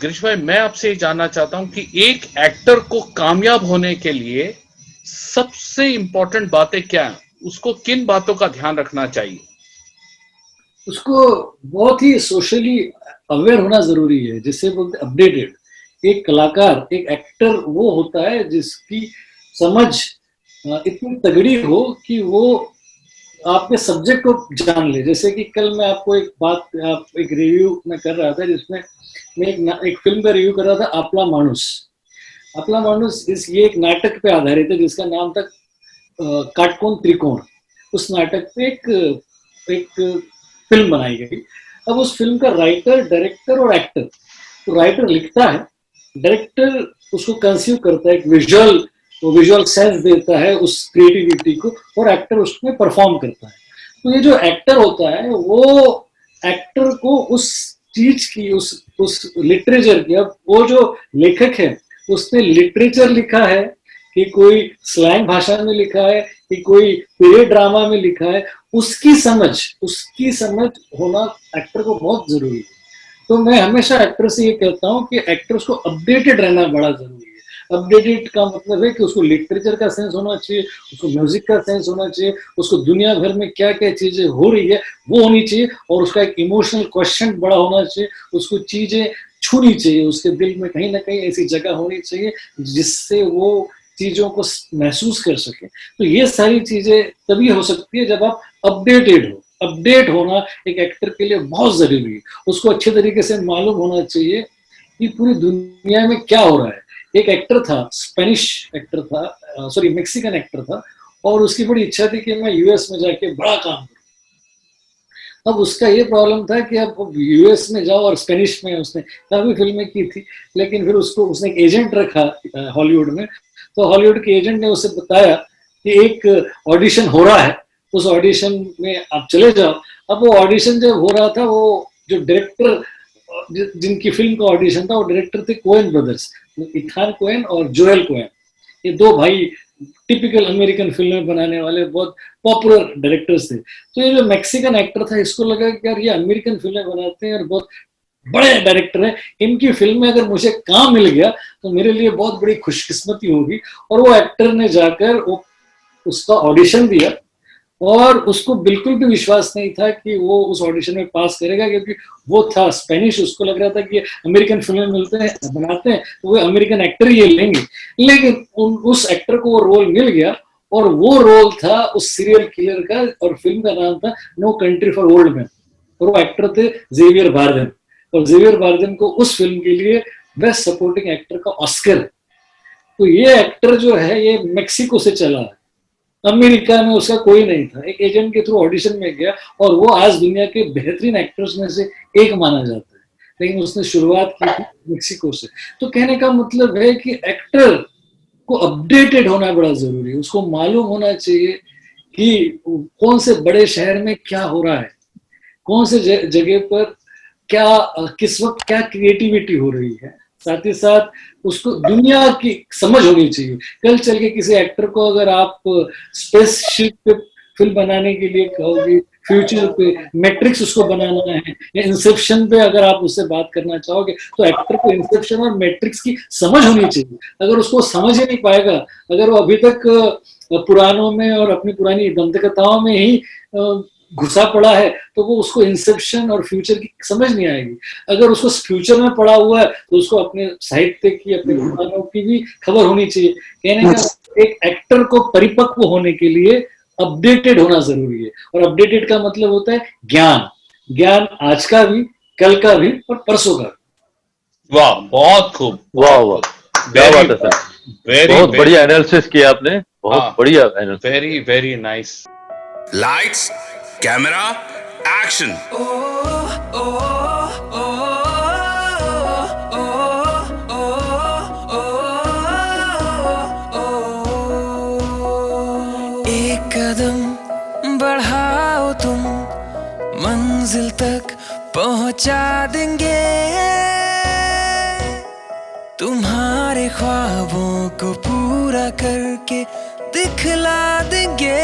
गिरीश भाई, मैं आपसे ये जानना चाहता हूं कि एक एक्टर को कामयाब होने के लिए सबसे इंपॉर्टेंट बातें क्या हैं? उसको किन बातों का ध्यान रखना चाहिए? उसको बहुत ही सोशली अवेयर होना जरूरी है, जिससे बोलते अपडेटेड। एक कलाकार, एक एक्टर वो होता है जिसकी समझ इतनी तगड़ी हो कि वो आपके सब्जेक्ट को जान ले। जैसे कि कल मैं आपको एक बात, आप एक रिव्यू में कर रहा था, जिसमें मैं एक फिल्म का रिव्यू कर रहा था, आपला मानुस। आपला मानुस ये एक नाटक पे आधारित है जिसका नाम था काटकोन त्रिकोण। उस नाटक पे एक फिल्म बनाई गई। अब उस फिल्म का राइटर, डायरेक्टर और एक्टर, तो राइटर लिखता है, डायरेक्टर उसको कंसीव करता है, एक विजुअल सेंस देता है उस क्रिएटिविटी को, और एक्टर उसमें परफॉर्म करता है। तो ये जो एक्टर होता है वो एक्टर को उस चीज की, उस लिटरेचर की, अब वो जो लेखक है उसने लिटरेचर लिखा है कि कोई स्लैंग भाषा में लिखा है कि कोई पीरियड ड्रामा में लिखा है, उसकी समझ होना एक्टर को बहुत जरूरी है। तो मैं हमेशा एक्टर से ये कहता हूँ कि एक्टर्स को अपडेटेड रहना बड़ा जरूरी है। अपडेटेड का मतलब है कि उसको लिटरेचर का सेंस होना चाहिए, उसको म्यूजिक का सेंस होना चाहिए, उसको दुनिया भर में क्या क्या चीजें हो रही है वो होनी चाहिए, और उसका एक इमोशनल क्वेश्चन बड़ा होना चाहिए, उसको चीजें छूनी चाहिए, उसके दिल में कहीं ना कहीं ऐसी जगह होनी चाहिए जिससे वो चीजों को महसूस कर सके। तो ये सारी चीजें तभी हो सकती है जब आप अपडेटेड हो। अपडेट होना एक एक्टर के लिए बहुत जरूरी है। उसको अच्छे तरीके से मालूम होना चाहिए कि पूरी दुनिया में क्या हो रहा है। एक एक्टर था, स्पेनिश एक्टर था, सॉरी मेक्सिकन एक्टर था, और उसकी बड़ी इच्छा थी कि मैं यूएस में जाके बड़ा काम करूं। अब उसका ये प्रॉब्लम था कि अब यूएस में जाओ, और स्पेनिश में उसने काफी फिल्में की थी, लेकिन फिर उसने एक एजेंट रखा हॉलीवुड में। तो हॉलीवुड के एजेंट ने उसे बताया कि एक ऑडिशन हो रहा है, उस ऑडिशन में आप चले जाओ। अब वो ऑडिशन जब हो रहा था, वो जो डायरेक्टर जिनकी फिल्म का ऑडिशन था वो डायरेक्टर थे कोएन ब्रदर्स, इथान कोएन और जोएल कोएन। ये दो भाई टिपिकल अमेरिकन फिल्में बनाने वाले बहुत पॉपुलर डायरेक्टर्स थे। तो ये जो मैक्सिकन एक्टर था, इसको लगा कि यार ये अमेरिकन फिल्में बनाते हैं और बहुत बड़े डायरेक्टर है, इनकी फिल्म में अगर मुझे काम मिल गया तो मेरे लिए बहुत बड़ी खुशकिस्मती होगी। और वो एक्टर ने जाकर उसका ऑडिशन दिया, और उसको बिल्कुल भी विश्वास नहीं था कि वो उस ऑडिशन में पास करेगा, क्योंकि वो था स्पेनिश। उसको लग रहा था कि अमेरिकन फिल्में मिलते हैं बनाते हैं तो वो अमेरिकन एक्टर ही ये लेंगे। लेकिन उस एक्टर को वो रोल मिल गया, और वो रोल था उस सीरियल किलर का, और फिल्म का नाम था No Country for Old Man. और वो एक्टर थे जेवियर बारदेम, और जेवियर बारदेम को उस फिल्म के लिए बेस्ट सपोर्टिंग एक्टर का ऑस्कर। तो ये एक्टर जो है ये मेक्सिको से चला है, अमेरिका में उसका कोई नहीं था, एक एजेंट के थ्रू ऑडिशन में गया, और वो आज दुनिया के बेहतरीन एक्टर्स में से एक माना जाता है। लेकिन उसने शुरुआत की थी मेक्सिको से। तो कहने का मतलब है कि एक्टर को अपडेटेड होना बड़ा जरूरी है। उसको मालूम होना चाहिए कि कौन से बड़े शहर में क्या हो रहा है, कौन से जगह पर क्या, किस वक्त क्या क्रिएटिविटी हो रही है। साथ ही साथ उसको दुनिया की समझ होनी चाहिए। कल चल के किसी एक्टर को अगर आप स्पेसशिप पे फिल्म बनाने के लिए कहोगे, फ्यूचर पे मैट्रिक्स उसको बनाना है, या इंसेप्शन पे अगर आप उससे बात करना चाहोगे, तो एक्टर को इंसेप्शन और मैट्रिक्स की समझ होनी चाहिए। अगर उसको समझ ही नहीं पाएगा, अगर वो अभी तक पुरानों में और अपनी पुरानी दंतकथाओं में ही घुसा पड़ा है, तो वो उसको इंसेप्शन और फ्यूचर की समझ नहीं आएगी। अगर उसको फ्यूचर में पड़ा हुआ है तो उसको अपने साहित्य की, अपने पुराणों की भी खबर होनी चाहिए। कहने का एक एक्टर को परिपक्व होने के लिए अपडेटेड होना जरूरी है। और अपडेटेड का मतलब होता है ज्ञान, ज्ञान आज का भी, कल का भी और परसों का भी। वाह, बहुत खूब, वाह वाह, क्या बात है सर, वेरी बहुत बढ़िया एनालिसिस किया आपने, बहुत बढ़िया analysis, very very nice. Lights, camera, action. एक कदम बढ़ाओ तुम, मंजिल तक पहुंचा देंगे, तुम्हारे ख्वाबों को पूरा करके दिखला देंगे।